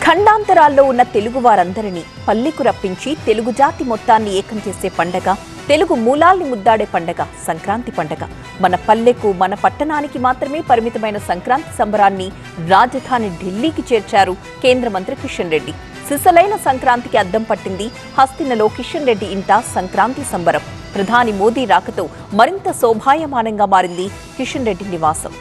ఖండాంతరాల్లో ఉన్న తెలుగు వారందరినీ పల్లెకు రప్పించి తెలుగు జాతి మొత్తాన్ని ఏకం చేసే పండగ, తెలుగు మూలాల్ని ముద్దాడే పండగ సంక్రాంతి పండగ. మన పల్లెకు, మన పట్టణానికి మాత్రమే పరిమితమైన సంక్రాంతి సంబరాన్ని రాజధాని ఢిల్లీకి చేర్చారు కేంద్ర మంత్రి కిషన్ రెడ్డి. సిసలైన సంక్రాంతికి అద్దం పట్టింది హస్తినలో కిషన్ రెడ్డి ఇంట సంక్రాంతి సంబరం. ప్రధాని మోదీ రాకతో మరింత శోభాయమానంగా మారింది కిషన్ రెడ్డి నివాసం.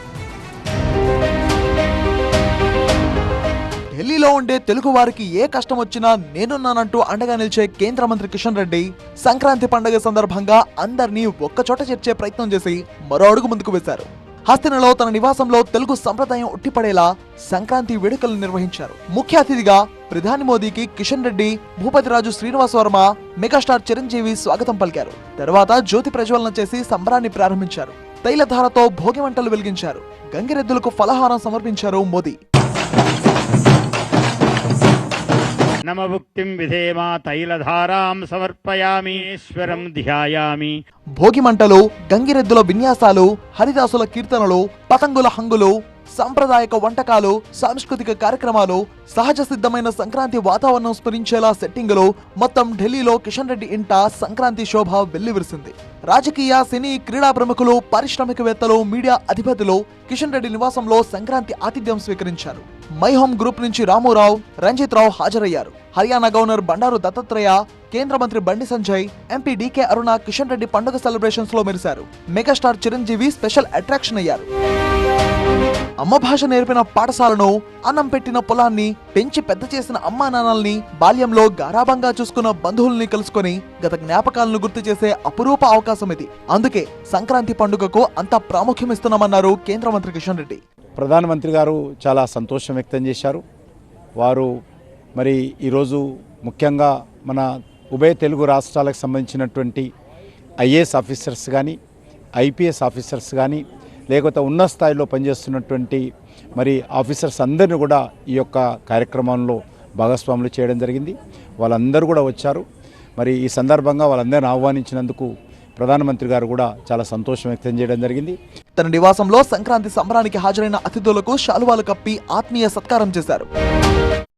ఢిల్లీలో ఉండే తెలుగు వారికి ఏ కష్టం వచ్చినా నేనున్నానంటూ అండగా నిలిచే కేంద్ర మంత్రి కిషన్ రెడ్డి సంక్రాంతి పండుగ సందర్భంగా అందరినీ ఒక్కచోట చేర్చే ప్రయత్నం చేసి మరో అడుగు ముందుకు వేశారు. హస్తినలో తన నివాసంలో తెలుగు సంప్రదాయం ఉట్టిపడేలా సంక్రాంతి వేడుకలు నిర్వహించారు. ముఖ్య అతిథిగా ప్రధాని మోదీకి కిషన్ రెడ్డి, భూపతిరాజు శ్రీనివాస్ వర్మ, మెగాస్టార్ చిరంజీవి స్వాగతం పలికారు. తర్వాత జ్యోతి ప్రజ్వలన చేసి సంబరాన్ని ప్రారంభించారు. తైలధారతో భోగి మంటలు వెలిగించారు. గంగిరెద్దులకు ఫలహారం సమర్పించారు మోదీ. నమభుక్తిం విధేమా తైలధారాం సమర్పయామి ఈశ్వరం ధ్యాయామి. భోగి మంటలు, గంగిరెద్దుల విన్యాసాలు, హరిదాసుల కీర్తనలు, పతంగుల హంగులు, సాంప్రదాయక వంటకాలు, సాంస్కృతిక కార్యక్రమాలు, సహజ సిద్ధమైన సంక్రాంతి వాతావరణం స్ఫురించేలా సెట్టింగులు, మొత్తం ఢిల్లీలో కిషన్ రెడ్డి ఇంట సంక్రాంతి శోభ వెల్లివిరిసింది. రాజకీయ, సినీ, క్రీడా ప్రముఖులు, పారిశ్రామికవేత్తలు, మీడియా అధిపతులు కిషన్ రెడ్డి నివాసంలో సంక్రాంతి ఆతిథ్యం స్వీకరించారు. మై హోమ్ గ్రూప్ నుంచి రామారావు, రంజిత్ రావు హాజరయ్యారు. హర్యానా గవర్నర్ బండారు దత్తాత్రేయ, కేంద్ర మంత్రి బండి సంజయ్, ఎంపీ డీకే అరుణ కిషన్ రెడ్డి పండుగ సెలబ్రేషన్స్ లో మెరిశారు. మెగాస్టార్ చిరంజీవి స్పెషల్ అట్రాక్షన్ అయ్యారు. అమ్మ భాష నేర్పిన పాఠశాలను, అన్నం పెట్టిన పొలాన్ని, పెంచి పెద్ద చేసిన అమ్మా నాన్నల్ని, బాల్యంలో గారాబంగా చూసుకున్న బంధువుల్ని కలుసుకొని గత జ్ఞాపకాలను గుర్తు చేసే అపురూప అవకాశం ఇది. అందుకే సంక్రాంతి పండుగకు అంత ప్రాముఖ్యం ఇస్తున్నామన్నారు కేంద్ర మంత్రి కిషన్ రెడ్డి. ప్రధానమంత్రి గారు చాలా సంతోషం వ్యక్తం చేశారు. వారు మరి ఈరోజు ముఖ్యంగా మన ఉభయ తెలుగు రాష్ట్రాలకు సంబంధించినటువంటి ఐఏఎస్ ఆఫీసర్స్ కానీ, ఐపీఎస్ ఆఫీసర్స్ కానీ, లేకపోతే ఉన్నత స్థాయిలో పనిచేస్తున్నటువంటి మరి ఆఫీసర్స్ అందరినీ కూడా ఈ యొక్క కార్యక్రమంలో భాగస్వాములు చేయడం జరిగింది. వాళ్ళందరూ కూడా వచ్చారు. మరి ఈ సందర్భంగా వాళ్ళందరినీ ఆహ్వానించినందుకు ప్రధానమంత్రి గారు కూడా చాలా సంతోషం వ్యక్తం చేయడం జరిగింది. తన నివాసంలో సంక్రాంతి సంబరానికి హాజరైన అతిథులకు శాలువాలు కప్పి ఆత్మీయ సత్కారం చేశారు.